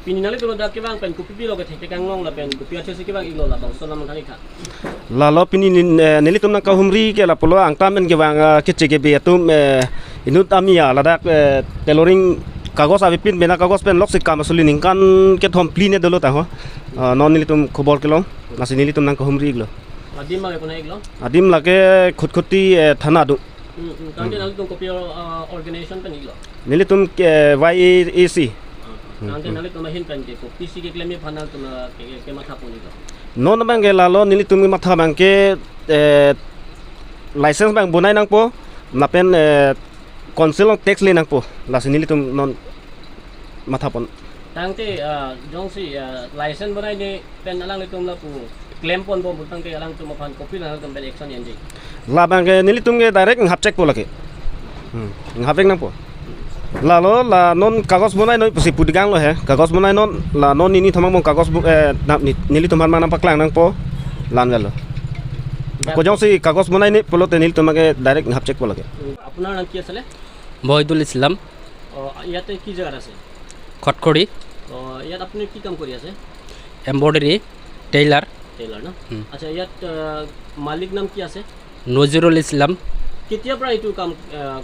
Pininali tu dah kebang pen kopi lo ke thek kang ngong la pen kopi ache se kebang ilo la bang so nam thani kha. Lalo pini nili tum na ka humri ke la polo ang tamen ke bang ke cheke be tum inut amia la dak tailoring kagos abi pin bena kagos pen lok sikam asuli ning kan ke thom pline dolo ta ho non nili tum khobor kelong nasi nili tum nang ka humri iglo Adim ma ko na iglo. adim lage khutkhoti thana du Kan nali tu kopi organization pen iglo. nili tum YAC Kan nali tu mahin pen ke kopi si ke klemi phanal tu ke matha poni iglo. non bang ke lalo nili tum matha bang ke license bang bunai nang po na pen council tax le nang po la sinili tum non matha pon Tang te jong si license banai ni pen alang le tum la pu claim pon bom tang te alang tu ma phan kopi na tum bel action yendi. la bang ke nili tum ke direct ngap check po lake ngap check nang po lalo la non kagos bunai noi si pudigang lo he kagos bunai non la non ini thamang mong kagos nili tum man paklang nang po lan galo ko jong si kagos bunai ni polo te nili tum ke direct ngap check po lake Apnar naam ki asale? বহিদুল ইসলাম ইয়াতে কি জায়গা আছে খটখড়ি ইয়াত আপুনি কি কাম কৰি আছে এম্ব্ৰইডাৰী টেইলাৰ টেইলাৰ না আচ্ছা ইয়াত মালিক নাম কি আছে নজিৰুল ইছলাম কেতিয়াৰ পৰা এইটো কাম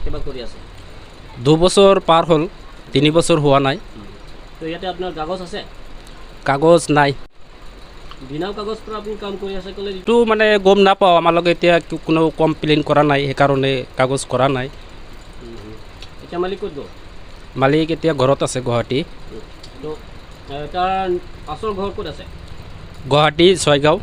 কিবা কৰি আছে 2 বছৰ পাৰ হ'ল 3 বছৰ হোৱা নাই তো ইয়াতে আপোনাৰ কাগজ আছে কাগজ নাই বিনা কাগজ পৰা আপুনি কাম কৰি আছে ক'লে এইটো মানে গম নাপাওঁ আমাৰ লগে এতিয়া কোনো কমপ্লেইন কৰা নাই সেইকাৰণে কাগজ কৰা নাই এতিয়া মালিক ক'ত গ'ল মালিক এতিয়া ঘৰত আছে গুৱাহাটী তো তাৰ আচল ঘৰ ক'ত আছে গুৱাহাটী ছয়গাঁও